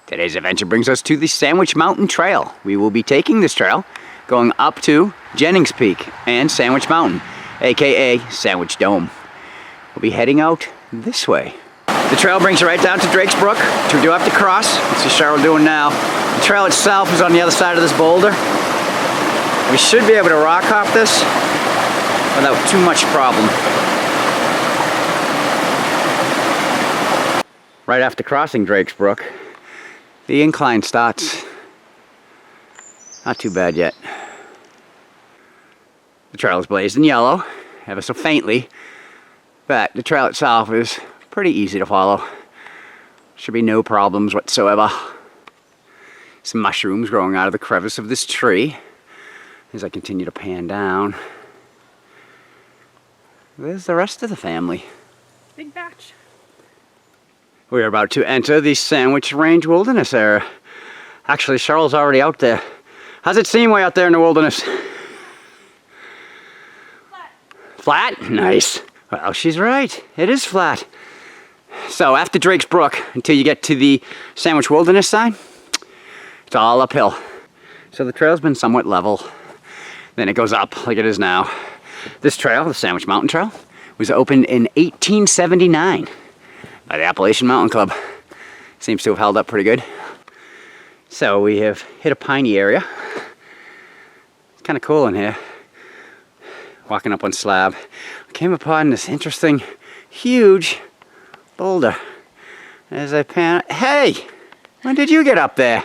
Today's adventure brings us to the Sandwich Mountain Trail. We will be taking this trail going up to Jennings Peak and Sandwich Mountain, aka Sandwich Dome. We'll be heading out this way. The trail brings you right down to Drakes Brook, which we do have to cross. Let's see Cheryl doing now. The trail itself is on the other side of this boulder. We should be able to rock hop this without too much problem. Right after crossing Drakes Brook, the incline starts. Not too bad yet. The trail is blazed in yellow, ever so faintly, but the trail itself is pretty easy to follow. Should be no problems whatsoever. Some mushrooms growing out of the crevice of this tree. As I continue to pan down, there's the rest of the family. Big batch. We are about to enter the Sandwich Range Wilderness area. Actually, Cheryl's already out there. How's it seem way out there in the wilderness? Flat. Flat? Nice. Well, she's right. It is flat. So after Drakes Brook, until you get to the Sandwich Wilderness side, it's all uphill. So the trail's been somewhat level. Then it goes up like it is now. This trail, the Sandwich Mountain Trail, was opened in 1879 by the Appalachian Mountain Club. Seems to have held up pretty good. So we have hit a piney area. It's kind of cool in here. Walking up on slab. I came upon this interesting, huge boulder. As I pan, hey! When did you get up there?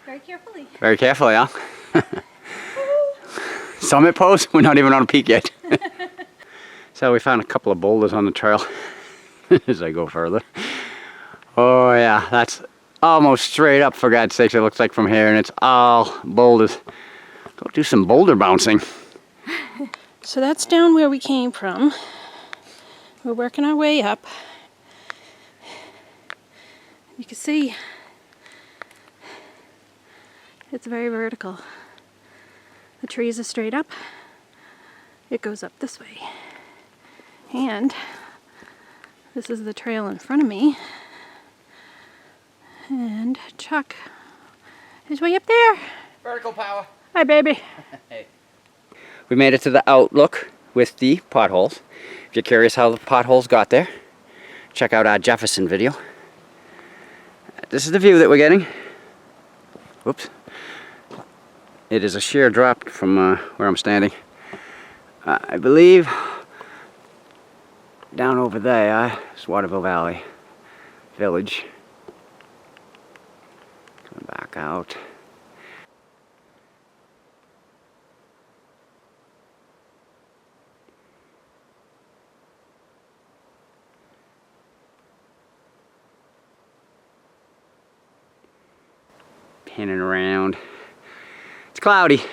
Very carefully. Very carefully, huh? Summit pose? We're not even on a peak yet. So we found a couple of boulders on the trail as I go further. Oh yeah, that's almost straight up, for God's sakes, it looks like from here, and it's all boulders. Go do some boulder bouncing. So that's down where we came from. We're working our way up. You can see it's very vertical. The trees are straight up. It goes up this way. And this is the trail in front of me. And Chuck is way up there. Vertical power. Hi, baby. Hey. We made it to the outlook with the potholes. If you're curious how the potholes got there, check out our Jefferson video. This is the view that we're getting. Whoops. It is a sheer drop from where I'm standing. I believe down over there is Waterville Valley Village. Coming back out. Panning around. It's cloudy.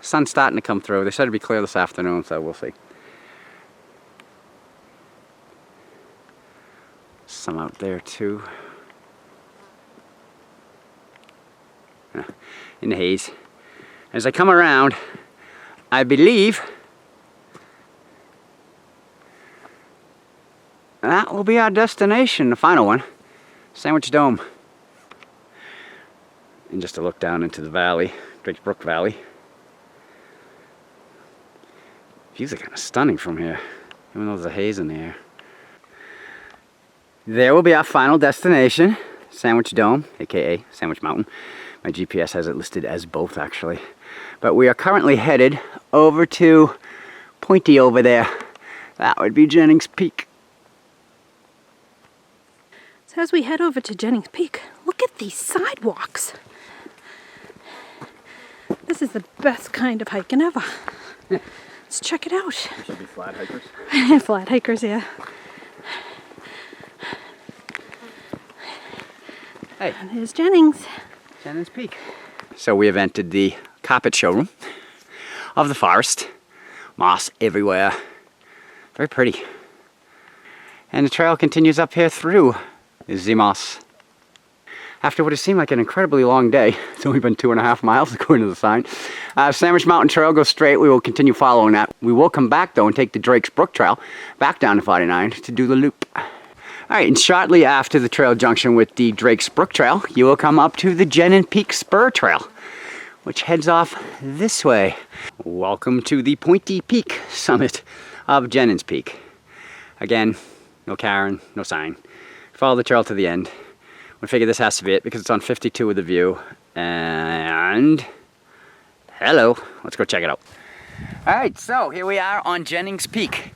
Sun's starting to come through. They said it'd be clear this afternoon, so we'll see. Some out there too. In the haze. As I come around, I believe that will be our destination, the final one, Sandwich Dome. And just to look down into the valley, Drakes Brook Valley. Views are kind of stunning from here, even though there's a haze in the air. There will be our final destination, Sandwich Dome, aka Sandwich Mountain. My GPS has it listed as both, actually. But we are currently headed over to pointy over there. That would be Jennings Peak. So as we head over to Jennings Peak, look at these sidewalks. This is the best kind of hiking ever. Let's check it out. These should be flat hikers. Flat hikers, yeah. Hey. And here's Jennings. Jennings Peak. So we have entered the carpet showroom of the forest. Moss everywhere. Very pretty. And the trail continues up here through the moss. After what has seemed like an incredibly long day, it's only been 2.5 miles according to the sign. Sandwich Mountain Trail goes straight. We will continue following that. We will come back though and take the Drakes Brook Trail back down to 49 to do the loop. All right, and shortly after the trail junction with the Drakes Brook Trail, you will come up to the Jennings Peak Spur Trail, which heads off this way. Welcome to the pointy peak summit of Jennings Peak. Again, no Karen, no sign. Follow the trail to the end. We figure this has to be it because it's on 52 with a view. And hello, let's go check it out. All right, so here we are on Jennings Peak.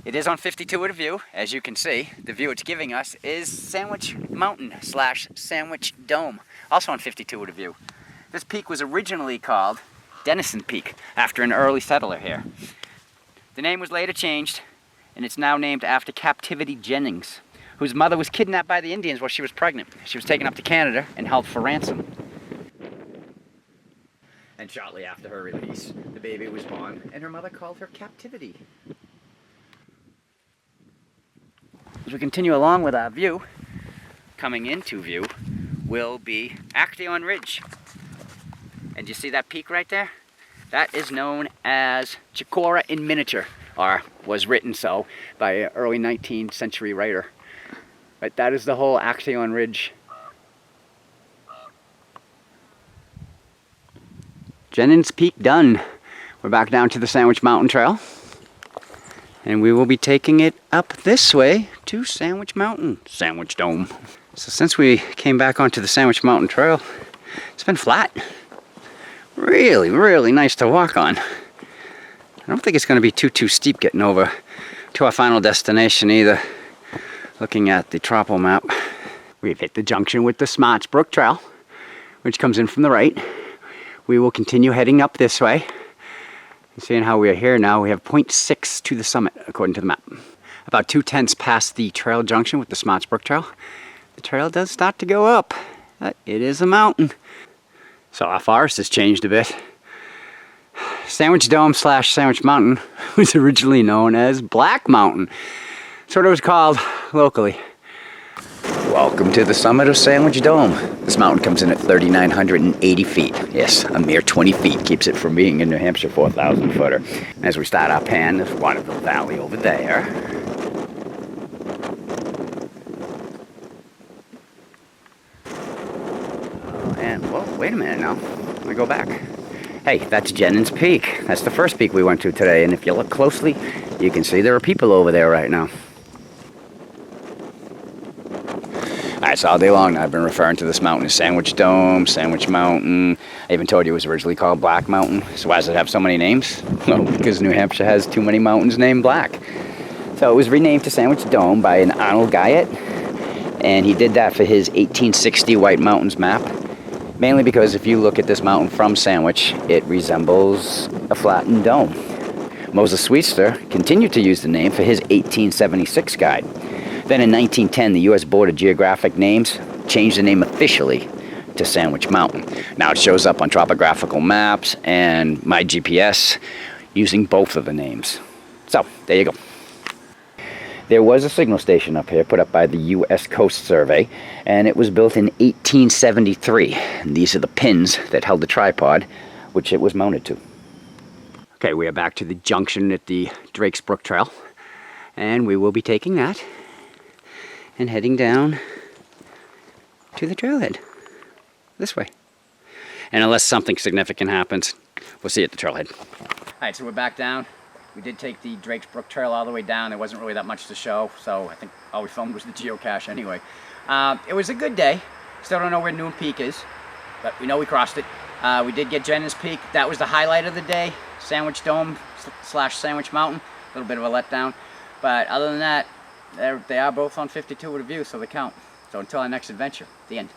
It is on 52 with a view, as you can see. The view it's giving us is Sandwich Mountain / Sandwich Dome, also on 52 with a view. This peak was originally called Dennison Peak, after an early settler here. The name was later changed, and it's now named after Captivity Jennings, whose mother was kidnapped by the Indians while she was pregnant. She was taken up to Canada and held for ransom. And shortly after her release, the baby was born, and her mother called her Captivity. As we continue along with our view, coming into view will be Actaeon Ridge. And you see that peak right there? That is known as Chicora in miniature, or was written so by an early 19th century writer. But that is the whole Actaeon Ridge. Jennings Peak done. We're back down to the Sandwich Mountain Trail. And we will be taking it up this way to Sandwich Mountain, Sandwich Dome. So since we came back onto the Sandwich Mountain Trail, it's been flat. Really, really nice to walk on. I don't think it's going to be too steep getting over to our final destination either. Looking at the tropo map, we've hit the junction with the Drakes Brook Trail, which comes in from the right. We will continue heading up this way. Seeing how we are here now, we have 0.6 to the summit, according to the map. About 2/10 past the trail junction with the Drakes Brook Trail, the trail does start to go up. It is a mountain. So our forest has changed a bit. Sandwich Dome / Sandwich Mountain was originally known as Black Mountain. That's what it was called locally. Welcome to the summit of Sandwich Dome. This mountain comes in at 3,980 feet. Yes, a mere 20 feet keeps it from being a New Hampshire 4,000 footer. As we start our pan, there's Waterville Valley over there. And, whoa, wait a minute now. Let me go back. Hey, that's Jennings Peak. That's the first peak we went to today, and if you look closely, you can see there are people over there right now. Alright, so all day long I've been referring to this mountain as Sandwich Dome, Sandwich Mountain. I even told you it was originally called Black Mountain. So why does it have so many names? Well, because New Hampshire has too many mountains named Black. So it was renamed to Sandwich Dome by an Arnold Guyot, and he did that for his 1860 White Mountains map. Mainly because if you look at this mountain from Sandwich, it resembles a flattened dome. Moses Sweetster continued to use the name for his 1876 guide. Then in 1910, the U.S. Board of Geographic Names changed the name officially to Sandwich Mountain. Now it shows up on topographical maps and my GPS using both of the names. So, there you go. There was a signal station up here put up by the U.S. Coast Survey, and it was built in 1873. And these are the pins that held the tripod, which it was mounted to. Okay, we are back to the junction at the Drakes Brook Trail, and we will be taking that and heading down to the trailhead this way. And unless something significant happens, we'll see you at the trailhead. All right, so we're back down. We did take the Drakes Brook Trail all the way down. There wasn't really that much to show, so I think all we filmed was the geocache anyway. It was a good day. Still don't know where Noon Peak is, but we know we crossed it. We did get Jennings Peak. That was the highlight of the day. Sandwich Dome / Sandwich Mountain. A little bit of a letdown. But other than that, they are both on 52 with a view, so they count. So until our next adventure, the end.